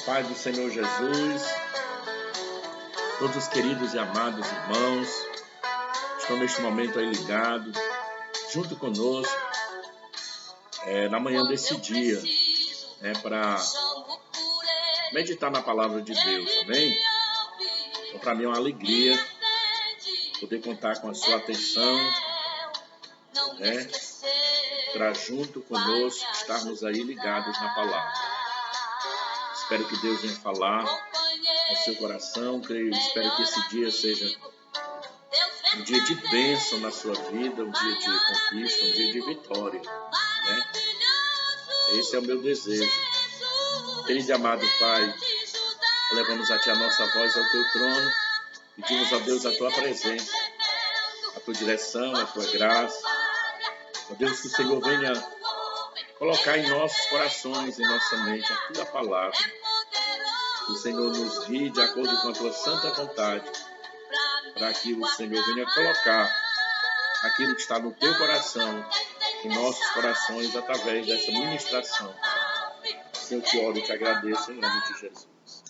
paz do Senhor Jesus, todos os queridos e amados irmãos estão neste momento aí ligados, junto conosco, na manhã desse dia, para meditar na palavra de Deus, amém? Então, para mim é uma alegria poder contar com a sua atenção, para junto conosco estarmos aí ligados na palavra. Espero que Deus venha falar ao seu coração, espero que esse dia seja um dia de bênção na sua vida, um dia de conquista, um dia de vitória, Esse é o meu desejo. Querido e amado Pai, levamos a Ti a nossa voz ao Teu trono, pedimos a Deus a Tua presença, a Tua direção, a Tua graça. Ó Deus, que o Senhor venha colocar em nossos corações, em nossa mente, a Tua palavra. Que o Senhor nos guie de acordo com a Tua santa vontade, para que o Senhor venha colocar aquilo que está no Teu coração, em nossos corações, através dessa ministração. Assim eu te oro e te agradeço em nome de Jesus.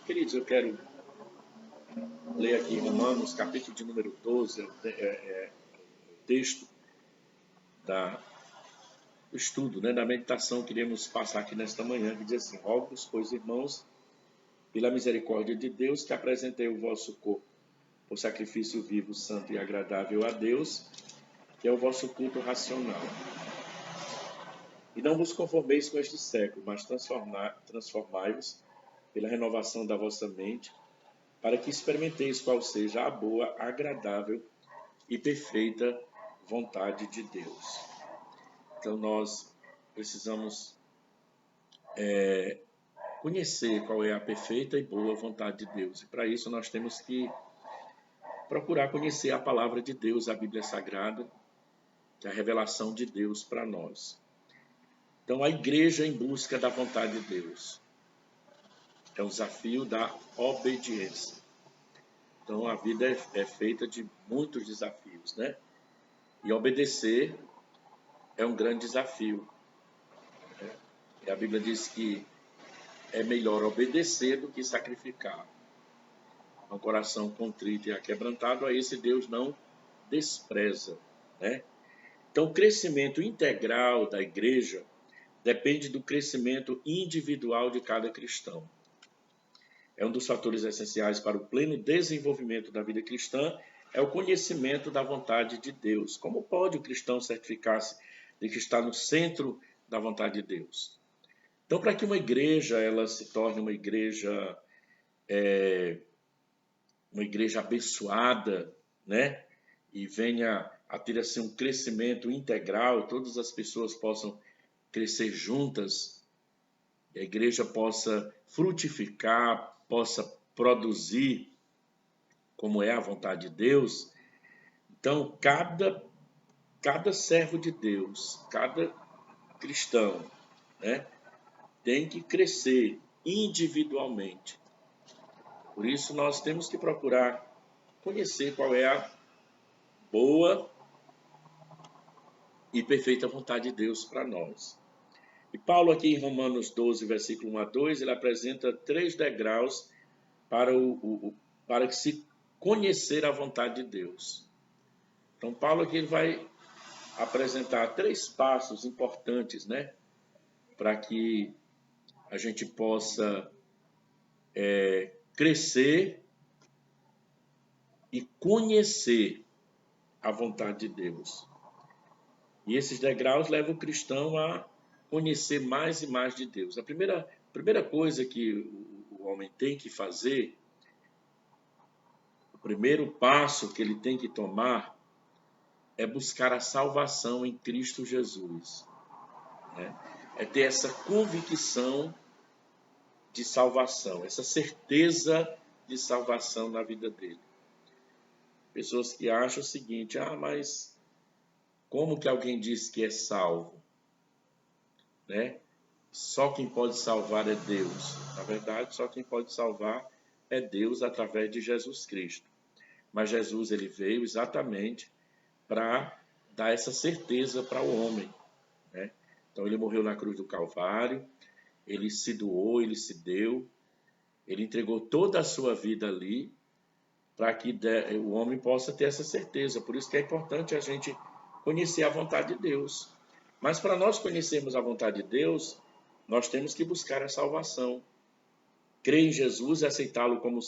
Queridos, eu quero ler aqui em Romanos, capítulo de número 12, o texto do estudo, da meditação que iremos passar aqui nesta manhã, que diz assim: rogo-vos, pois, irmãos, pela misericórdia de Deus, que apresentei o vosso corpo por sacrifício vivo, santo e agradável a Deus, que é o vosso culto racional. E não vos conformeis com este século, mas transformai-vos pela renovação da vossa mente, para que experimenteis qual seja a boa, agradável e perfeita vontade de Deus. Então nós precisamos conhecer qual é a perfeita e boa vontade de Deus. E para isso nós temos que procurar conhecer a palavra de Deus, a Bíblia Sagrada, que é a revelação de Deus para nós. Então, a igreja em busca da vontade de Deus é o desafio da obediência. Então, a vida é feita de muitos desafios, E obedecer é um grande desafio. E a Bíblia diz que é melhor obedecer do que sacrificar. Um coração contrito e aquebrantado, a esse Deus não despreza, Então, o crescimento integral da igreja depende do crescimento individual de cada cristão. É um dos fatores essenciais para o pleno desenvolvimento da vida cristã, é o conhecimento da vontade de Deus. Como pode o cristão certificar-se de que está no centro da vontade de Deus? Então, para que uma igreja ela se torne uma igreja abençoada, e venha a ter assim um crescimento integral, todas as pessoas possam crescer juntas, a igreja possa frutificar, possa produzir como é a vontade de Deus. Então, cada servo de Deus, cada cristão, tem que crescer individualmente. Por isso, nós temos que procurar conhecer qual é a boa e perfeita vontade de Deus para nós. E Paulo aqui em Romanos 12, versículo 1 a 2, ele apresenta 3 degraus para que se conhecer a vontade de Deus. Então Paulo aqui ele vai apresentar 3 passos importantes, para que a gente possa crescer e conhecer a vontade de Deus. E esses degraus levam o cristão a conhecer mais e mais de Deus. A primeira coisa que o homem tem que fazer, o primeiro passo que ele tem que tomar é buscar a salvação em Cristo Jesus. É ter essa convicção de salvação, essa certeza de salvação na vida dele. Pessoas que acham o seguinte: mas como que alguém diz que é salvo? Só quem pode salvar é Deus. Na verdade, só quem pode salvar é Deus através de Jesus Cristo. Mas Jesus ele veio exatamente para dar essa certeza para o homem. Então ele morreu na cruz do Calvário, ele se doou, ele se deu Ele entregou toda a sua vida ali para que o homem possa ter essa certeza. Por isso que é importante a gente conhecer a vontade de Deus. Mas para nós conhecermos a vontade de Deus, nós temos que buscar a salvação. Crer em Jesus e aceitá-lo como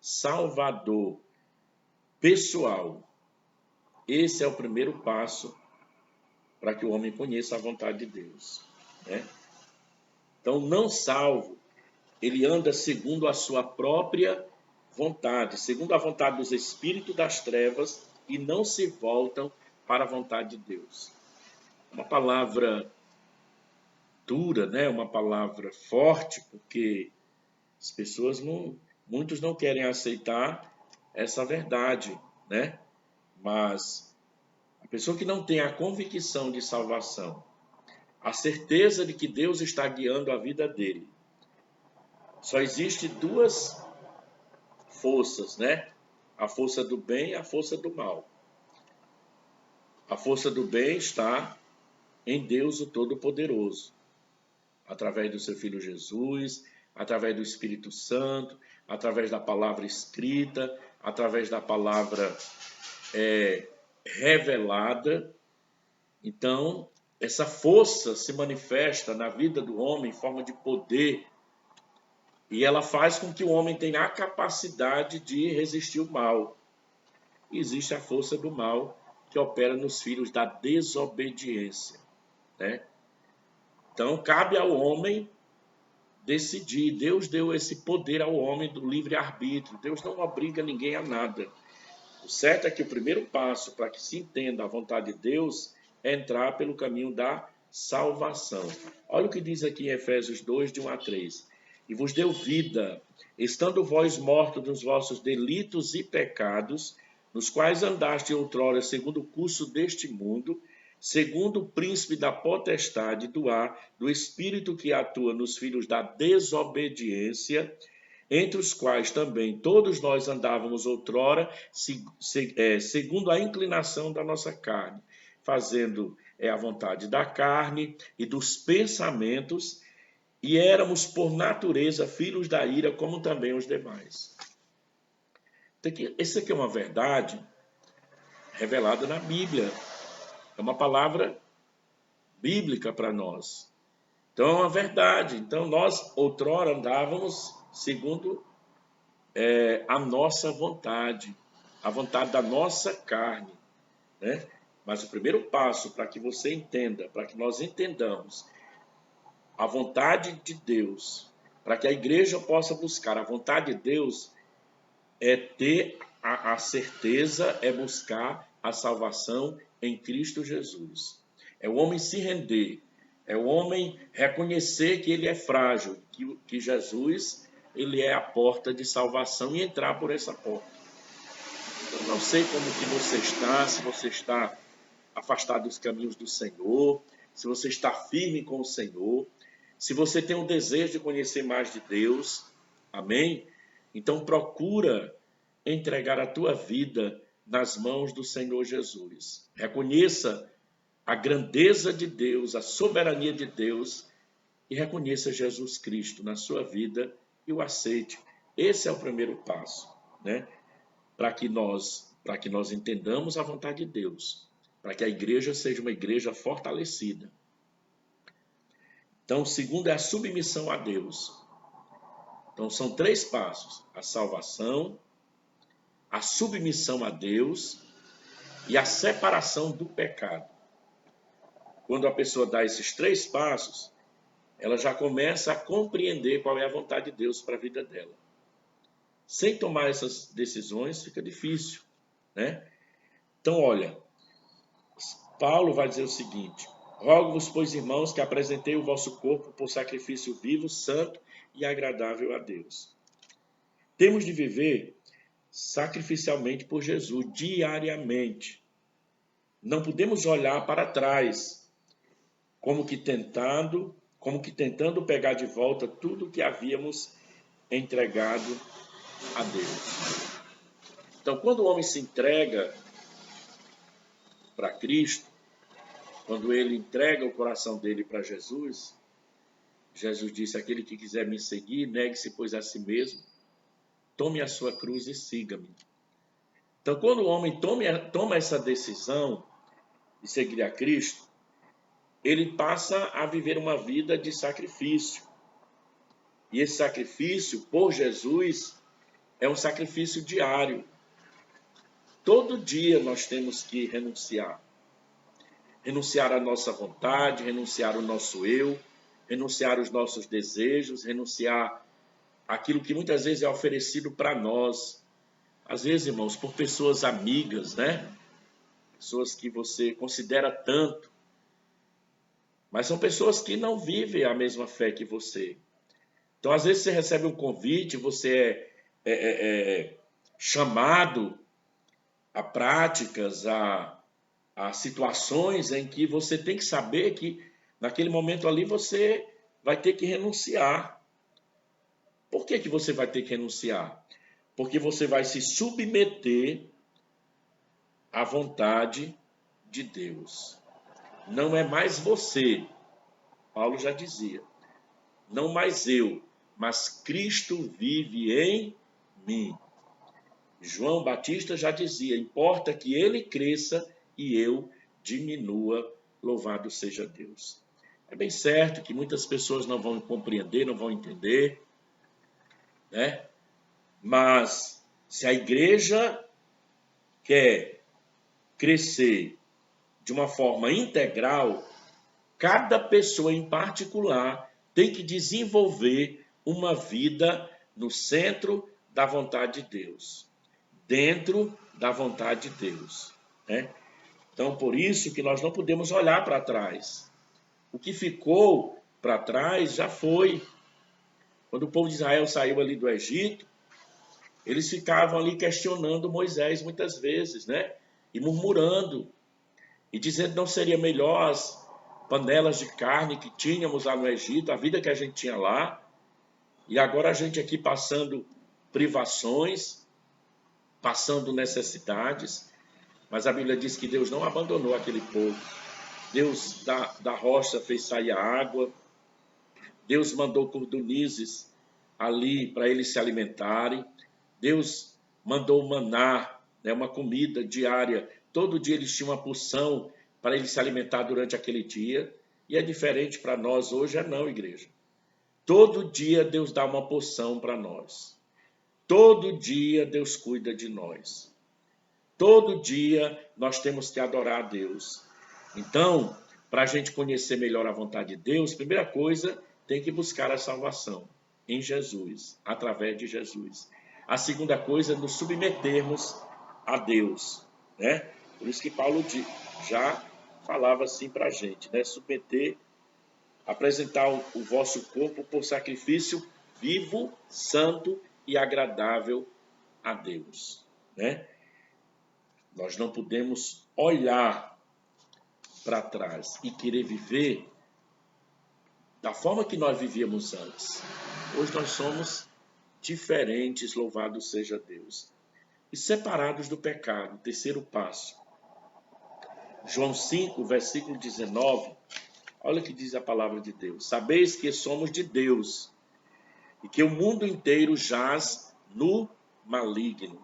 Salvador pessoal. Esse é o primeiro passo para que o homem conheça a vontade de Deus, né? Então, não salvo, ele anda segundo a sua própria vontade, segundo a vontade dos espíritos das trevas, e não se voltam para a vontade de Deus. Uma palavra dura, né? Uma palavra forte, porque as pessoas muitos não querem aceitar essa verdade, né? Mas a pessoa que não tem a convicção de salvação, a certeza de que Deus está guiando a vida dele, só existe duas forças, né? A força do bem e a força do mal. A força do bem está em Deus o Todo-Poderoso, através do seu Filho Jesus, através do Espírito Santo, através da palavra escrita, através da palavra revelada. Então, essa força se manifesta na vida do homem em forma de poder, e ela faz com que o homem tenha a capacidade de resistir ao mal. E existe a força do mal que opera nos filhos da desobediência, né? Então, cabe ao homem decidir. Deus deu esse poder ao homem do livre-arbítrio. Deus não obriga ninguém a nada. O certo é que o primeiro passo para que se entenda a vontade de Deus é entrar pelo caminho da salvação. Olha o que diz aqui em Efésios 2, de 1 a 3. E vos deu vida, estando vós mortos nos vossos delitos e pecados, nos quais andaste outrora segundo o curso deste mundo, segundo o príncipe da potestade do ar, do espírito que atua nos filhos da desobediência, entre os quais também todos nós andávamos outrora, segundo a inclinação da nossa carne, fazendo a vontade da carne e dos pensamentos, e éramos por natureza filhos da ira, como também os demais. Essa aqui é uma verdade revelada na Bíblia, é uma palavra bíblica para nós. Então é uma verdade. Então nós outrora andávamos segundo a nossa vontade, a vontade da nossa carne, né? Mas o primeiro passo para que você entenda, para que nós entendamos a vontade de Deus, para que a igreja possa buscar a vontade de Deus, é ter a certeza, é buscar a salvação em Cristo Jesus. É o homem se render, é o homem reconhecer que ele é frágil, que Jesus ele é a porta de salvação e entrar por essa porta. Eu não sei como que você está, se você está afastado dos caminhos do Senhor, se você está firme com o Senhor, se você tem um desejo de conhecer mais de Deus, amém? Então procura entregar a tua vida nas mãos do Senhor Jesus. Reconheça a grandeza de Deus, a soberania de Deus, e reconheça Jesus Cristo na sua vida e o aceite. Esse é o primeiro passo, né? Para que nós entendamos a vontade de Deus, para que a igreja seja uma igreja fortalecida. Então, o segundo é a submissão a Deus. Então, são 3 passos: a salvação, a submissão a Deus e a separação do pecado. Quando a pessoa dá esses 3 passos, ela já começa a compreender qual é a vontade de Deus para a vida dela. Sem tomar essas decisões, fica difícil, né? Então, olha, Paulo vai dizer o seguinte: rogo-vos, pois, irmãos, que apresentei o vosso corpo por sacrifício vivo, santo e agradável a Deus. Temos de viver sacrificialmente por Jesus, diariamente. Não podemos olhar para trás, como que tentando pegar de volta tudo que havíamos entregado a Deus. Então, quando o homem se entrega para Cristo, quando ele entrega o coração dele para Jesus, Jesus disse: aquele que quiser me seguir, negue-se, pois, a si mesmo, tome a sua cruz e siga-me. Então, quando o homem toma essa decisão de seguir a Cristo, ele passa a viver uma vida de sacrifício. E esse sacrifício por Jesus é um sacrifício diário. Todo dia nós temos que renunciar. Renunciar à nossa vontade, renunciar ao nosso eu, renunciar aos nossos desejos, renunciar àquilo que muitas vezes é oferecido para nós. Às vezes, irmãos, por pessoas amigas, né? Pessoas que você considera tanto, mas são pessoas que não vivem a mesma fé que você. Então, às vezes, você recebe um convite, você é chamado a práticas, a situações em que você tem que saber que, naquele momento ali, você vai ter que renunciar. Por que você vai ter que renunciar? Porque você vai se submeter à vontade de Deus. Não é mais você, Paulo já dizia, não mais eu, mas Cristo vive em mim. João Batista já dizia: importa que ele cresça e eu diminua, louvado seja Deus. É bem certo que muitas pessoas não vão compreender, não vão entender, né? Mas se a igreja quer crescer de uma forma integral, cada pessoa em particular tem que desenvolver uma vida no centro da vontade de Deus, dentro da vontade de Deus, né? Então, por isso que nós não podemos olhar para trás. O que ficou para trás já foi. Quando o povo de Israel saiu ali do Egito, eles ficavam ali questionando Moisés muitas vezes, né? E murmurando, e dizendo que não seria melhor as panelas de carne que tínhamos lá no Egito, a vida que a gente tinha lá, e agora a gente aqui passando privações, passando necessidades, mas a Bíblia diz que Deus não abandonou aquele povo. Deus da rocha fez sair a água, Deus mandou cordonizes ali para eles se alimentarem, Deus mandou maná, né, uma comida diária, todo dia eles tinham uma porção para eles se alimentar durante aquele dia, e é diferente para nós hoje, não, igreja. Todo dia Deus dá uma porção para nós, todo dia Deus cuida de nós, todo dia nós temos que adorar a Deus. Então, para a gente conhecer melhor a vontade de Deus, primeira coisa, tem que buscar a salvação em Jesus, através de Jesus. A segunda coisa é nos submetermos a Deus, né? Por isso que Paulo já falava assim para a gente, né? Submeter, apresentar o vosso corpo por sacrifício vivo, santo e agradável a Deus, né? Nós não podemos olhar para trás e querer viver da forma que nós vivíamos antes. Hoje nós somos diferentes, louvado seja Deus. E separados do pecado, terceiro passo. João 5, versículo 19, olha o que diz a palavra de Deus. Sabeis que somos de Deus e que o mundo inteiro jaz no maligno.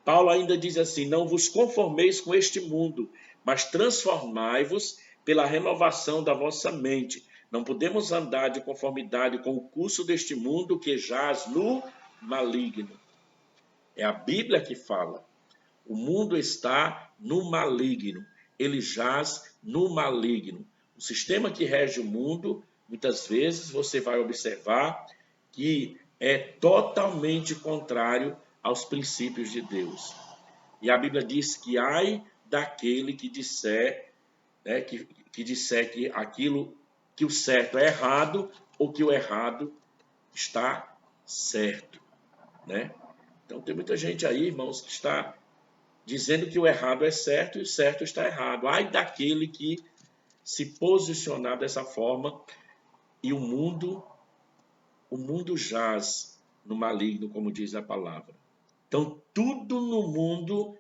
Paulo ainda diz assim: não vos conformeis com este mundo, mas transformai-vos pela renovação da vossa mente. Não podemos andar de conformidade com o curso deste mundo que jaz no maligno. É a Bíblia que fala. O mundo está no maligno. Ele jaz no maligno. O sistema que rege o mundo, muitas vezes você vai observar que é totalmente contrário aos princípios de Deus. E a Bíblia diz que ai daquele que disser, né, que disser que aquilo, que o certo é errado ou que o errado está certo, né? Então tem muita gente aí, irmãos, que está dizendo que o errado é certo e o certo está errado. Ai daquele que se posicionar dessa forma, e o mundo jaz no maligno, como diz a palavra. Então tudo no mundo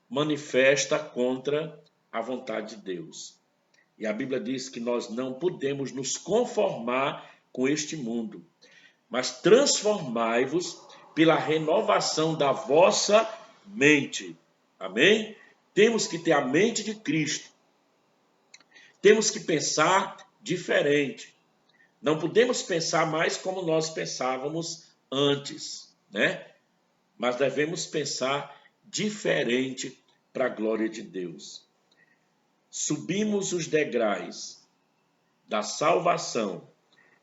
manifesta contra a vontade de Deus. E a Bíblia diz que nós não podemos nos conformar com este mundo, mas transformai-vos pela renovação da vossa mente. Amém? Temos que ter a mente de Cristo. Temos que pensar diferente. Não podemos pensar mais como nós pensávamos antes, né? Mas devemos pensar diferente para a glória de Deus. Subimos os degraus da salvação,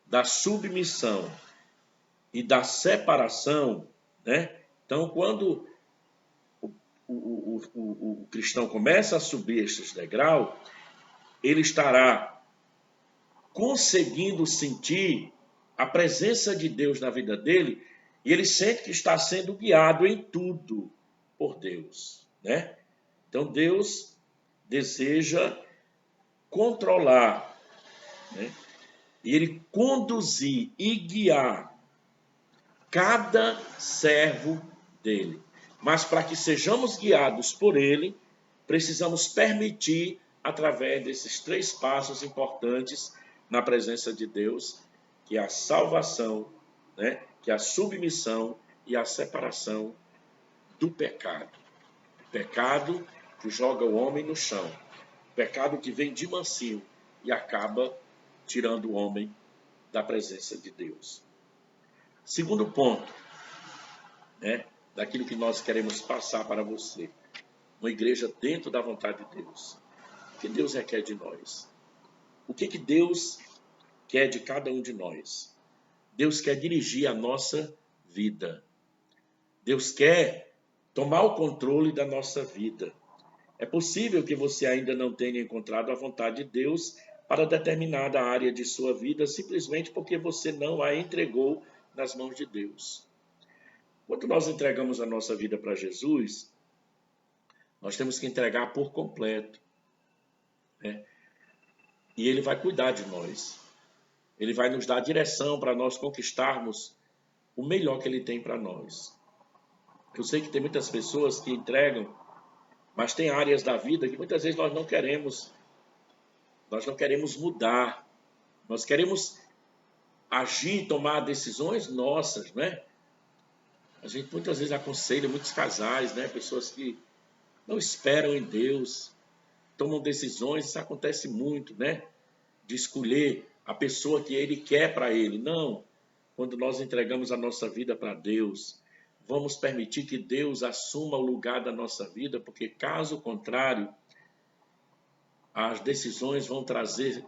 da submissão e da separação, né? Então, quando o cristão começa a subir estes degraus, ele estará conseguindo sentir a presença de Deus na vida dele, e ele sente que está sendo guiado em tudo por Deus, né? Então Deus deseja controlar, né? E ele conduzir e guiar cada servo dele. Mas para que sejamos guiados por ele, precisamos permitir, através desses 3 passos importantes na presença de Deus, que é a salvação, né? Que é a submissão e a separação do pecado. O pecado que joga o homem no chão. O pecado que vem de mansinho e acaba tirando o homem da presença de Deus. Segundo ponto, né? Daquilo que nós queremos passar para você. Uma igreja dentro da vontade de Deus. O que Deus requer de nós? O que Deus quer de cada um de nós? Deus quer dirigir a nossa vida. Deus quer tomar o controle da nossa vida. É possível que você ainda não tenha encontrado a vontade de Deus para determinada área de sua vida, simplesmente porque você não a entregou nas mãos de Deus. Quando nós entregamos a nossa vida para Jesus, nós temos que entregar por completo, né? E Ele vai cuidar de nós. Ele vai nos dar direção para nós conquistarmos o melhor que Ele tem para nós. Eu sei que tem muitas pessoas que entregam, mas tem áreas da vida que muitas vezes nós não queremos mudar. Nós queremos agir, tomar decisões nossas, né? A gente muitas vezes aconselha muitos casais, né? Pessoas que não esperam em Deus, tomam decisões, isso acontece muito, né? De escolher a pessoa que Ele quer para ele. Não, quando nós entregamos a nossa vida para Deus, vamos permitir que Deus assuma o lugar da nossa vida, porque caso contrário, as decisões vão trazer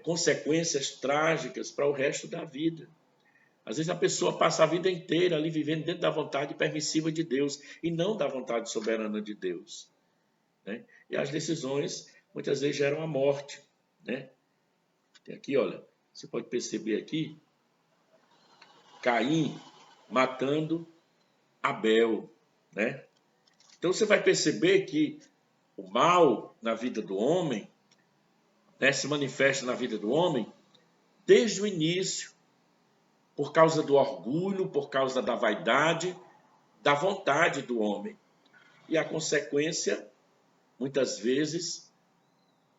consequências trágicas para o resto da vida. Às vezes a pessoa passa a vida inteira ali vivendo dentro da vontade permissiva de Deus e não da vontade soberana de Deus, né? E as decisões muitas vezes geram a morte, né? Tem aqui, olha, você pode perceber aqui, Caim matando Abel, né? Então você vai perceber que o mal na vida do homem, né, se manifesta na vida do homem desde o início, por causa do orgulho, por causa da vaidade, da vontade do homem. E a consequência, muitas vezes,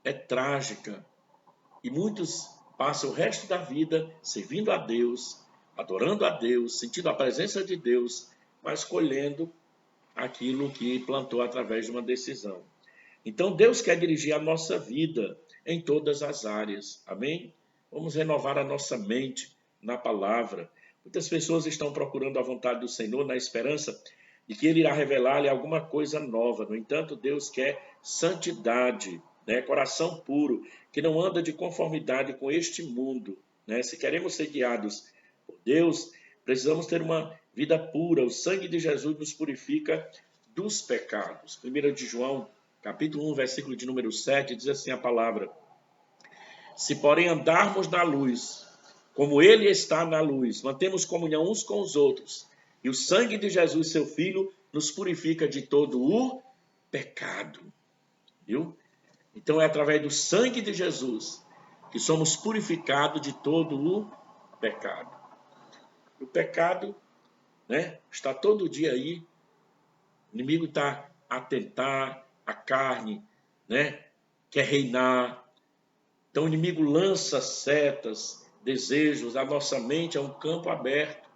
é trágica. E muitos passam o resto da vida servindo a Deus, adorando a Deus, sentindo a presença de Deus, mas colhendo aquilo que plantou através de uma decisão. Então, Deus quer dirigir a nossa vida em todas as áreas. Amém? Vamos renovar a nossa mente na palavra. Muitas pessoas estão procurando a vontade do Senhor na esperança de que Ele irá revelar-lhe alguma coisa nova. No entanto, Deus quer santidade, né? Coração puro, que não anda de conformidade com este mundo, né? Se queremos ser guiados por Deus, precisamos ter uma vida pura. O sangue de Jesus nos purifica dos pecados. 1 de João, capítulo 1, versículo de número 7, diz assim a palavra: se porém andarmos na luz, como Ele está na luz, mantemos comunhão uns com os outros, e o sangue de Jesus, seu Filho, nos purifica de todo o pecado. Viu? Então é através do sangue de Jesus que somos purificados de todo o pecado. O pecado, né, está todo dia aí. O inimigo está a tentar a carne, né, quer reinar. Então o inimigo lança setas, desejos, a nossa mente é um campo aberto.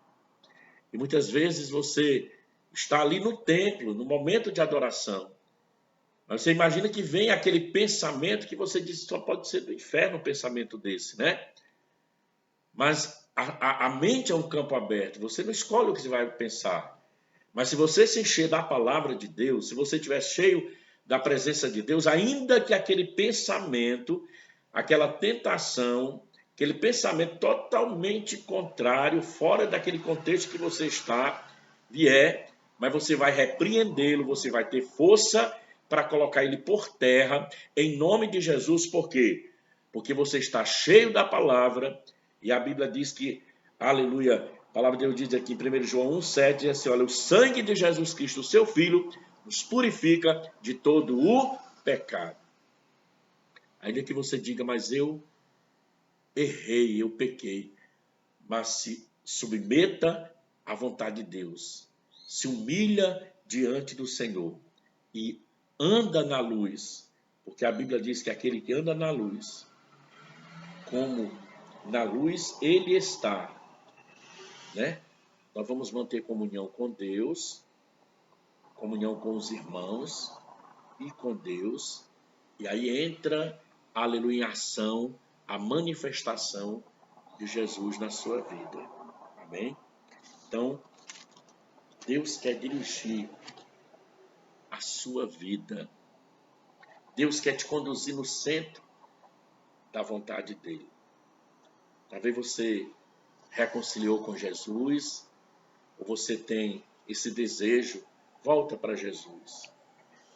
E muitas vezes você está ali no templo, no momento de adoração. Mas você imagina que vem aquele pensamento que você diz só pode ser do inferno um pensamento desse, né? Mas a mente é um campo aberto, você não escolhe o que você vai pensar. Mas se você se encher da palavra de Deus, se você estiver cheio da presença de Deus, ainda que aquele pensamento, aquela tentação, aquele pensamento totalmente contrário, fora daquele contexto que você está, vier, mas você vai repreendê-lo, você vai ter força para colocar ele por terra, em nome de Jesus. Por quê? Porque você está cheio da palavra, e a Bíblia diz que, aleluia, a palavra de Deus diz aqui em 1 João 1,7, diz assim, olha, o sangue de Jesus Cristo, seu Filho, nos purifica de todo o pecado. Ainda que você diga, mas eu errei, eu pequei, mas se submeta à vontade de Deus, se humilha diante do Senhor e anda na luz, porque a Bíblia diz que aquele que anda na luz, como na luz ele está, né? Nós vamos manter comunhão com Deus, comunhão com os irmãos e com Deus, e aí entra, aleluia, em ação, a manifestação de Jesus na sua vida. Amém? Então, Deus quer dirigir a sua vida. Deus quer te conduzir no centro da vontade dele. Talvez você reconciliou com Jesus, ou você tem esse desejo, volta para Jesus.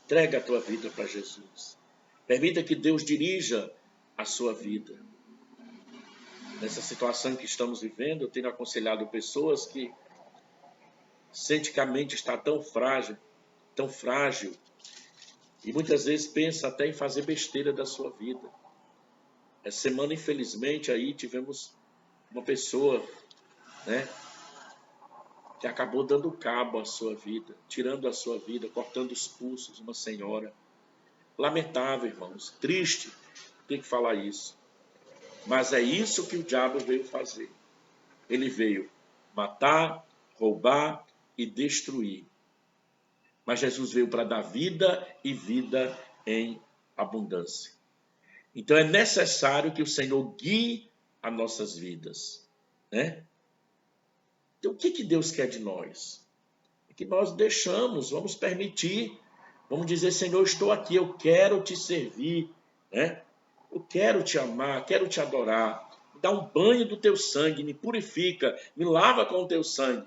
Entrega a tua vida para Jesus. Permita que Deus dirija a sua vida. Nessa situação que estamos vivendo, eu tenho aconselhado pessoas que sentem que a mente está tão frágil, e muitas vezes pensa até em fazer besteira da sua vida. Essa semana, infelizmente, aí tivemos uma pessoa, né, que acabou dando cabo à sua vida, tirando a sua vida, cortando os pulsos, uma senhora. Lamentável, irmãos, triste ter que falar isso. Mas é isso que o diabo veio fazer. Ele veio matar, roubar e destruir. Mas Jesus veio para dar vida e vida em abundância. Então é necessário que o Senhor guie as nossas vidas, né? Então o que Deus quer de nós? É que nós vamos permitir, vamos dizer, Senhor, estou aqui, eu quero te servir, né? Eu quero te amar, quero te adorar. Me dá um banho do teu sangue, me purifica, me lava com o teu sangue,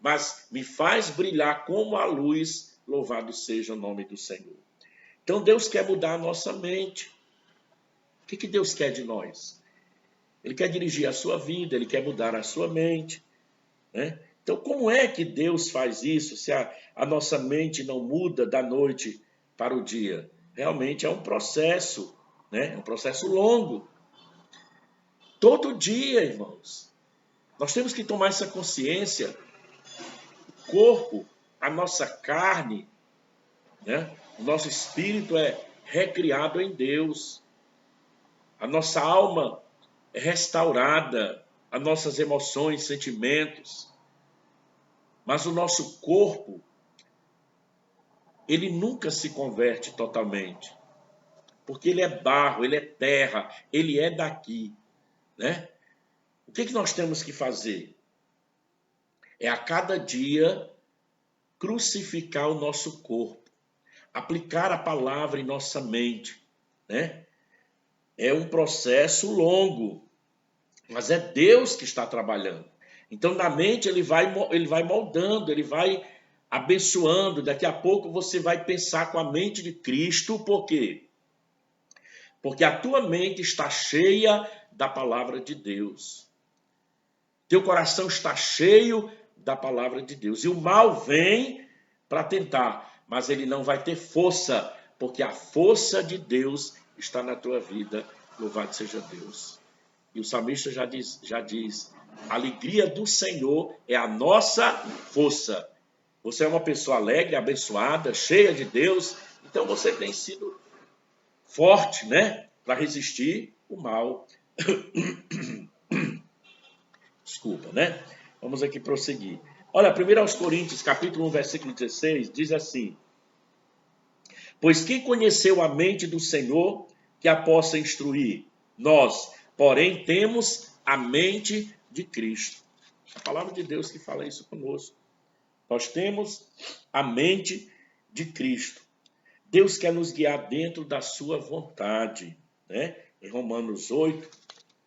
mas me faz brilhar como a luz, louvado seja o nome do Senhor. Então Deus quer mudar a nossa mente. O que Deus quer de nós? Ele quer dirigir a sua vida, ele quer mudar a sua mente, né? Então como é que Deus faz isso se a nossa mente não muda da noite para o dia? Realmente é um processo, né? É um processo longo. Todo dia, irmãos, nós temos que tomar essa consciência. O corpo, a nossa carne, né? O nosso espírito é recriado em Deus. A nossa alma é restaurada, as nossas emoções, sentimentos. Mas o nosso corpo, ele nunca se converte totalmente. Porque ele é barro, ele é terra, ele é daqui, né? O que nós temos que fazer? É a cada dia crucificar o nosso corpo, aplicar a palavra em nossa mente, né? É um processo longo, mas é Deus que está trabalhando. Então, na mente, ele vai moldando, ele vai abençoando. Daqui a pouco você vai pensar com a mente de Cristo. Por quê? Porque a tua mente está cheia da palavra de Deus. Teu coração está cheio da palavra de Deus. E o mal vem para tentar, mas ele não vai ter força, porque a força de Deus está na tua vida. Louvado seja Deus. E o salmista já diz, a alegria do Senhor é a nossa força. Você é uma pessoa alegre, abençoada, cheia de Deus, então você tem sido forte, né? Para resistir o mal. Desculpa, né? Vamos aqui prosseguir. Olha, 1 aos Coríntios, capítulo 1, versículo 16, diz assim: pois quem conheceu a mente do Senhor que a possa instruir? Nós, porém, temos a mente de Cristo. A palavra de Deus que fala isso conosco. Nós temos a mente de Cristo. Deus quer nos guiar dentro da sua vontade, né? Em Romanos 8,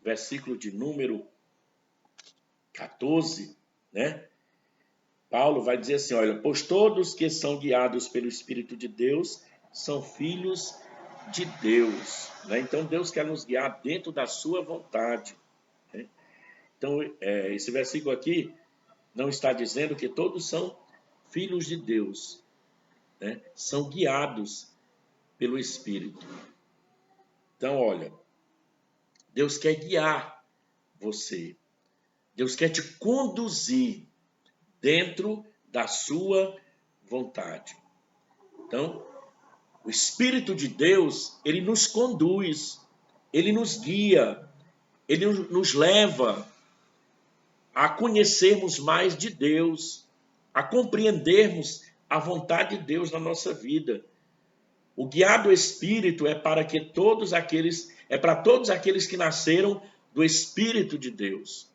versículo de número 14, né? Paulo vai dizer assim, olha, pois todos que são guiados pelo Espírito de Deus são filhos de Deus, né? Então Deus quer nos guiar dentro da sua vontade, né? Então esse versículo aqui não está dizendo que todos são filhos de Deus, né? São guiados pelo Espírito. Então, olha, Deus quer guiar você. Deus quer te conduzir dentro da sua vontade. Então, o Espírito de Deus, ele nos conduz, ele nos guia, ele nos leva a conhecermos mais de Deus, a compreendermos a vontade de Deus na nossa vida. O guiar do Espírito é para todos aqueles que nasceram do Espírito de Deus.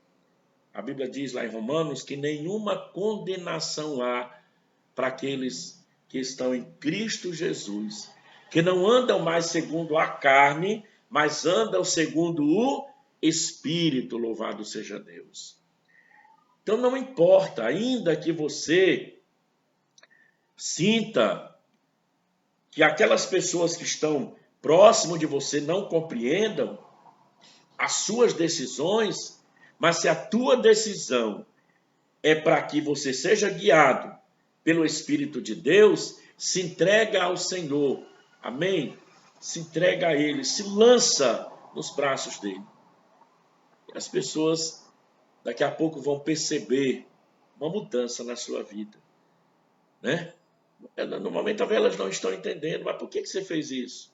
A Bíblia diz lá em Romanos que nenhuma condenação há para aqueles que estão em Cristo Jesus, que não andam mais segundo a carne, mas andam segundo o Espírito, louvado seja Deus. Então não importa, ainda que você sinta que aquelas pessoas que estão próximo de você não compreendam as suas decisões, mas se a tua decisão é para que você seja guiado pelo Espírito de Deus, se entrega ao Senhor, amém? Se entrega a Ele, se lança nos braços dEle. E as pessoas daqui a pouco vão perceber uma mudança na sua vida, né? No momento talvez elas não estão entendendo, mas por que você fez isso?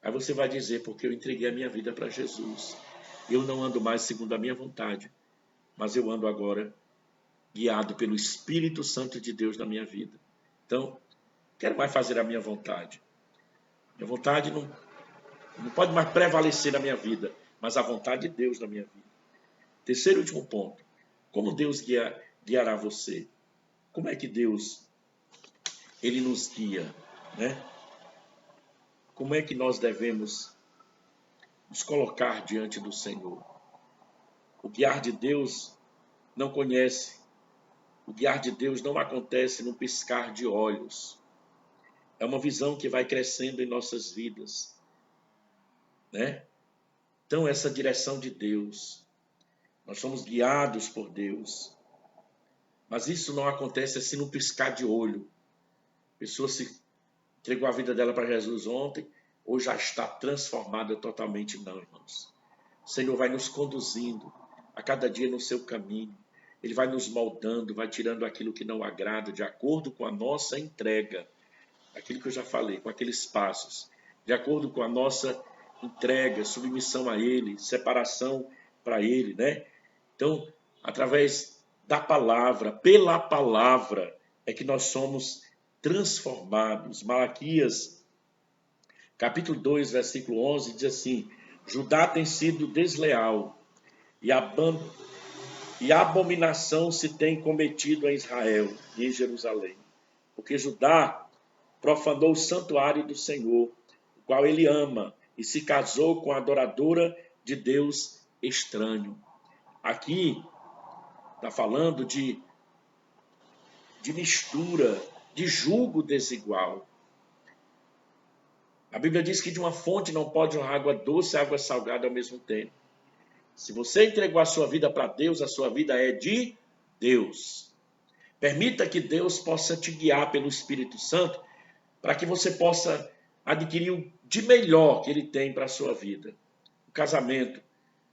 Aí você vai dizer, porque eu entreguei a minha vida para Jesus. Eu não ando mais segundo a minha vontade, mas eu ando agora guiado pelo Espírito Santo de Deus na minha vida. Então, quero mais fazer a minha vontade. Minha vontade não pode mais prevalecer na minha vida, mas a vontade de Deus na minha vida. Terceiro e último ponto. Como Deus guiará você? Como é que Deus ele nos guia, né? Como é que nós devemos nos colocar diante do Senhor? O guiar de Deus não conhece. O guiar de Deus não acontece num piscar de olhos. É uma visão que vai crescendo em nossas vidas, né? Então, essa direção de Deus, nós somos guiados por Deus. Mas isso não acontece assim num piscar de olho. A pessoa se entregou a vida dela para Jesus ontem, ou já está transformada totalmente, não, irmãos. O Senhor vai nos conduzindo a cada dia no seu caminho. Ele vai nos moldando, vai tirando aquilo que não agrada, de acordo com a nossa entrega. Aquilo que eu já falei, com aqueles passos. De acordo com a nossa entrega, submissão a Ele, separação para Ele, né? Então, através da palavra, pela palavra, é que nós somos transformados. Malaquias, capítulo 2, versículo 11, diz assim: Judá tem sido desleal e abominação se tem cometido em Israel e em Jerusalém. Porque Judá profanou o santuário do Senhor, o qual ele ama, e se casou com a adoradora de Deus estranho. Aqui está falando de mistura, de julgo desigual. A Bíblia diz que de uma fonte não pode uma água doce e água salgada ao mesmo tempo. Se você entregou a sua vida para Deus, a sua vida é de Deus. Permita que Deus possa te guiar pelo Espírito Santo para que você possa adquirir o de melhor que Ele tem para a sua vida. Um casamento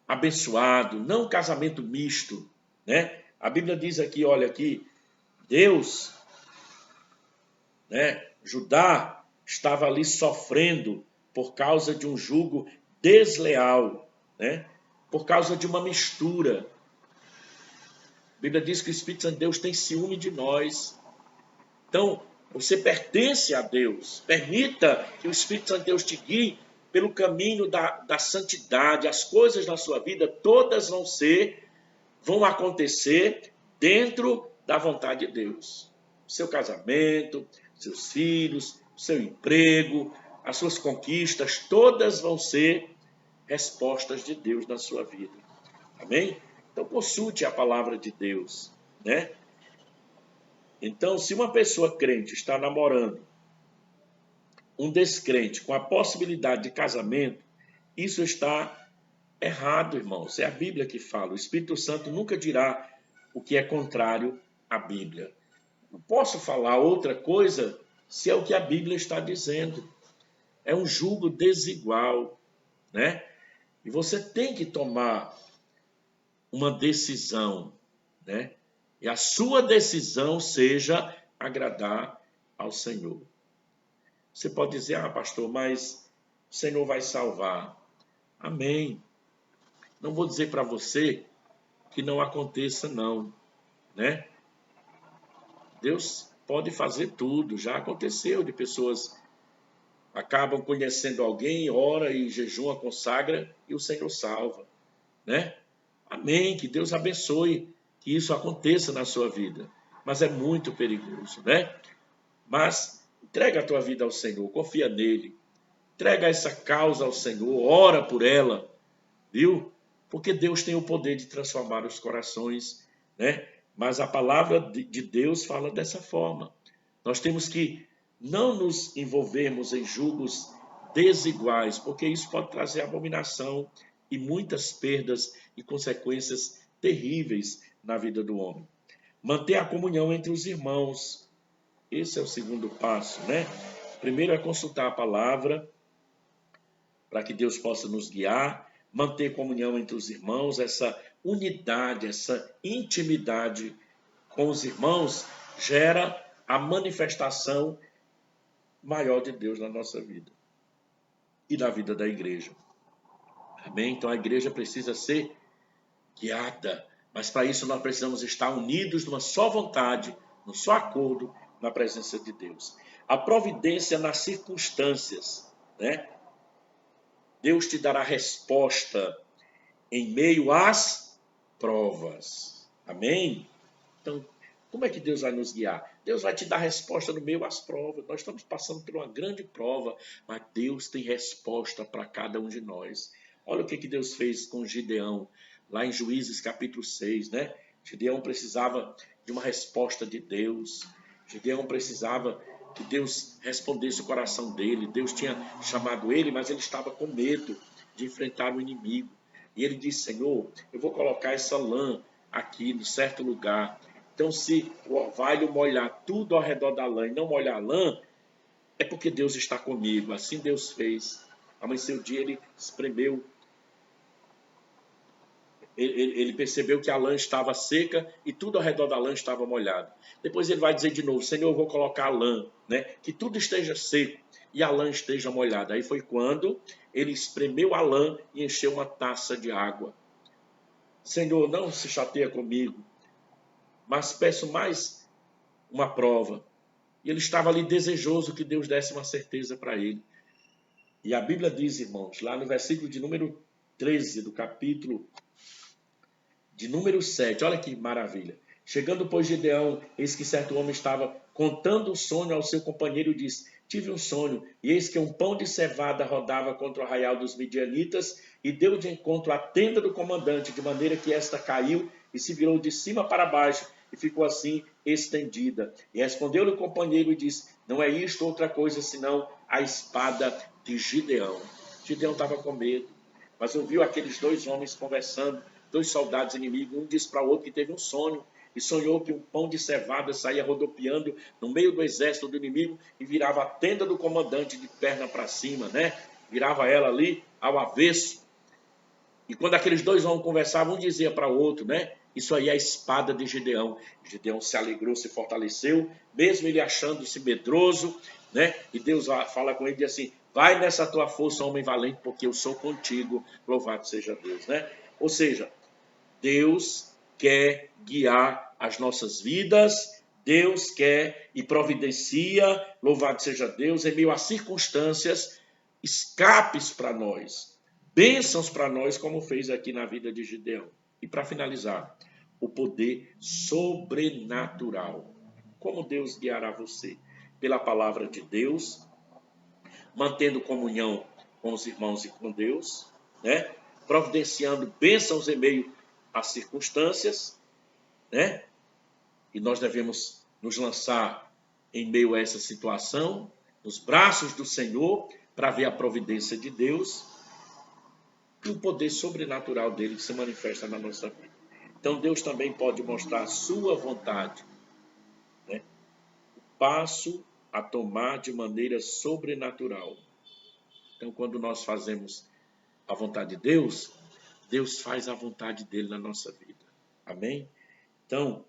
abençoado, não um casamento misto, né? A Bíblia diz aqui, olha aqui, Deus, né? Judá estava ali sofrendo por causa de um jugo desleal, né? Por causa de uma mistura. A Bíblia diz que o Espírito Santo de Deus tem ciúme de nós. Então, você pertence a Deus. Permita que o Espírito Santo de Deus te guie pelo caminho da santidade. As coisas na sua vida, todas vão acontecer dentro da vontade de Deus. Seu casamento, seus filhos, seu emprego, as suas conquistas, todas vão ser respostas de Deus na sua vida. Amém? Então consulte a palavra de Deus, né? Então, se uma pessoa crente está namorando um descrente com a possibilidade de casamento, isso está errado, irmãos. É a Bíblia que fala. O Espírito Santo nunca dirá o que é contrário à Bíblia. Não posso falar outra coisa se é o que a Bíblia está dizendo. É um jugo desigual, né? E você tem que tomar uma decisão, né? E a sua decisão seja agradar ao Senhor. Você pode dizer, pastor, mas o Senhor vai salvar. Amém. Não vou dizer para você que não aconteça, não, né? Deus pode fazer tudo. Já aconteceu de pessoas acabam conhecendo alguém, ora e jejuma, consagra e o Senhor salva, né? Amém. Que Deus abençoe que isso aconteça na sua vida. Mas é muito perigoso, né? Mas entrega a tua vida ao Senhor, confia nele. Entrega essa causa ao Senhor, ora por ela, viu? Porque Deus tem o poder de transformar os corações, né? Mas a palavra de Deus fala dessa forma. Nós temos que não nos envolvermos em julgos desiguais, porque isso pode trazer abominação e muitas perdas e consequências terríveis na vida do homem. Manter a comunhão entre os irmãos. Esse é o segundo passo, né? Primeiro é consultar a palavra, para que Deus possa nos guiar, manter comunhão entre os irmãos, essa unidade, essa intimidade com os irmãos gera a manifestação maior de Deus na nossa vida e na vida da igreja. Amém? Então a igreja precisa ser guiada, mas para isso nós precisamos estar unidos numa só vontade, num só acordo na presença de Deus. A providência nas circunstâncias, né? Deus te dará resposta em meio às provas. Amém? Então, como é que Deus vai nos guiar? Deus vai te dar resposta no meio às provas. Nós estamos passando por uma grande prova, mas Deus tem resposta para cada um de nós. Olha o que Deus fez com Gideão, lá em Juízes capítulo 6, né? Gideão precisava de uma resposta de Deus. Gideão precisava que Deus respondesse o coração dele. Deus tinha chamado ele, mas ele estava com medo de enfrentar o inimigo. E ele disse, Senhor, eu vou colocar essa lã aqui no certo lugar. Então, se o orvalho molhar tudo ao redor da lã e não molhar a lã, é porque Deus está comigo. Assim Deus fez. Amanheceu o dia, ele espremeu. Ele percebeu que a lã estava seca e tudo ao redor da lã estava molhado. Depois ele vai dizer de novo, Senhor, eu vou colocar a lã, né? Que tudo esteja seco e a lã esteja molhada. Aí foi quando ele espremeu a lã e encheu uma taça de água. Senhor, não se chateia comigo, mas peço mais uma prova. E ele estava ali desejoso que Deus desse uma certeza para ele. E a Bíblia diz, irmãos, lá no versículo de número 13 do capítulo de número 7, olha que maravilha. Chegando, pois, Gideão, eis que certo homem estava contando o sonho ao seu companheiro e disse, tive um sonho, e eis que um pão de cevada rodava contra o arraial dos midianitas e deu de encontro à tenda do comandante, de maneira que esta caiu e se virou de cima para baixo e ficou assim estendida. E respondeu-lhe o companheiro e disse, não é isto outra coisa senão a espada de Gideão. Gideão estava com medo, mas ouviu aqueles dois homens conversando, dois soldados inimigos, um disse para o outro que teve um sonho, e sonhou que um pão de cevada saía rodopiando no meio do exército do inimigo e virava a tenda do comandante de perna para cima, né? Virava ela ali ao avesso. E quando aqueles dois homens conversavam, um dizia para o outro, né? Isso aí é a espada de Gideão. Gideão se alegrou, se fortaleceu, mesmo ele achando-se medroso, né? E Deus fala com ele e diz assim: vai nessa tua força, homem valente, porque eu sou contigo, louvado seja Deus, né? Ou seja, Deus quer guiar as nossas vidas, Deus quer e providencia, louvado seja Deus, em meio a circunstâncias, escapes para nós, bênçãos para nós, como fez aqui na vida de Gideão. E para finalizar, o poder sobrenatural. Como Deus guiará você? Pela palavra de Deus, mantendo comunhão com os irmãos e com Deus, né? Providenciando bênçãos em meio às circunstâncias, né? E nós devemos nos lançar em meio a essa situação, nos braços do Senhor, para ver a providência de Deus e o poder sobrenatural dele que se manifesta na nossa vida. Então Deus também pode mostrar a sua vontade, né? O passo a tomar de maneira sobrenatural. Então, quando nós fazemos a vontade de Deus, Deus faz a vontade dele na nossa vida. Amém? Então,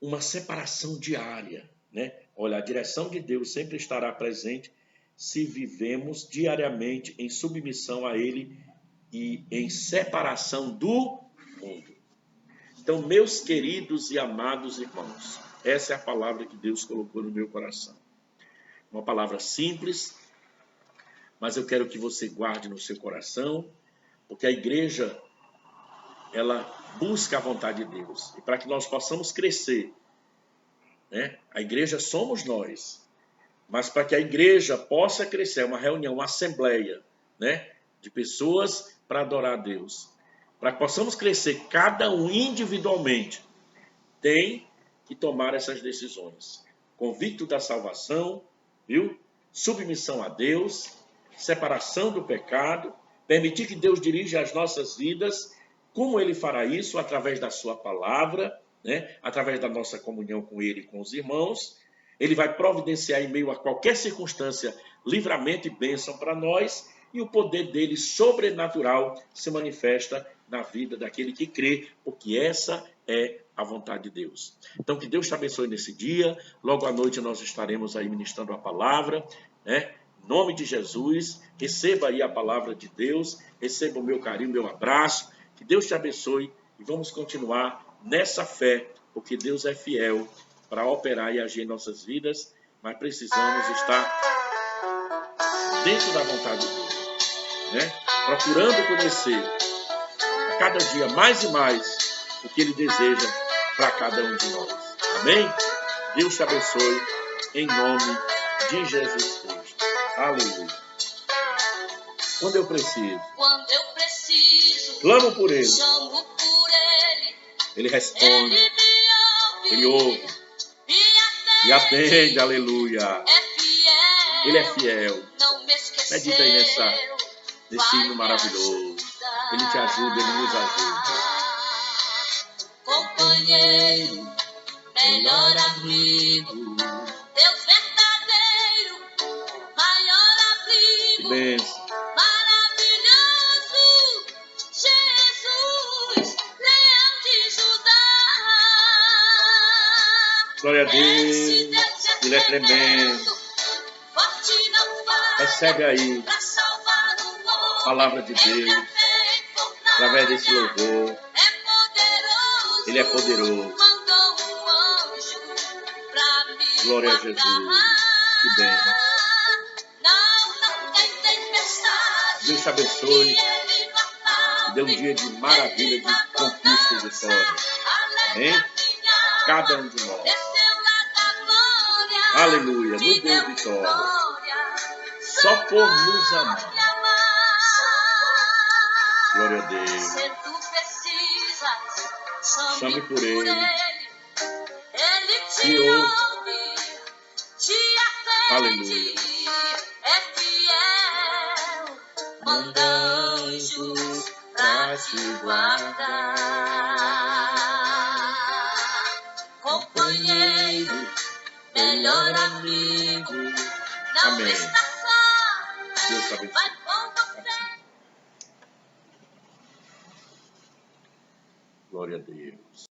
uma separação diária, né? Olha, a direção de Deus sempre estará presente se vivemos diariamente em submissão a Ele e em separação do mundo. Então, meus queridos e amados irmãos, essa é a palavra que Deus colocou no meu coração. Uma palavra simples, mas eu quero que você guarde no seu coração, porque a igreja, ela busca a vontade de Deus. E para que nós possamos crescer, né? A igreja somos nós. Mas para que a igreja possa crescer, é uma reunião, uma assembleia, né? De pessoas para adorar a Deus. Para que possamos crescer, cada um individualmente, tem que tomar essas decisões. Convicto da salvação, viu? Submissão a Deus, separação do pecado, permitir que Deus dirija as nossas vidas. Como Ele fará isso? Através da sua palavra, né? Através da nossa comunhão com Ele e com os irmãos. Ele vai providenciar em meio a qualquer circunstância livramento e bênção para nós, e o poder dele sobrenatural se manifesta na vida daquele que crê, porque essa é a vontade de Deus. Então, que Deus te abençoe nesse dia. Logo à noite nós estaremos aí ministrando a palavra, né? Em nome de Jesus, receba aí a palavra de Deus, receba o meu carinho, o meu abraço. Que Deus te abençoe e vamos continuar nessa fé, porque Deus é fiel para operar e agir em nossas vidas, mas precisamos estar dentro da vontade de Deus, né? Procurando conhecer a cada dia mais e mais o que Ele deseja para cada um de nós. Amém? Deus te abençoe em nome de Jesus Cristo. Aleluia. Quando eu preciso, clamo por Ele. Ele responde, Ele ouve e atende, aleluia. Ele é fiel. Medita aí nesse hino maravilhoso. Ele te ajuda, Ele nos ajuda. Companheiro, melhor amigo, Deus verdadeiro, maior abrigo, que bênção. Maravilhoso, Jesus, leão de Judá. Glória a Deus, Ele é tremendo. Recebe aí a palavra de Deus através desse louvor. Ele é poderoso. Glória a Jesus. Que bem. Deus te abençoe. Te dê um dia de maravilha, de conquista e vitória. Amém? Cada um de nós. Aleluia. Nos dê vitória. Só por nos amar. Glória a Deus. Chame por Ele. Te ouve. Aleluia. É fiel. Manda anjos pra te guardar. Companheiro, melhor amigo. Amém. Deus te abençoe. Glória a Deus.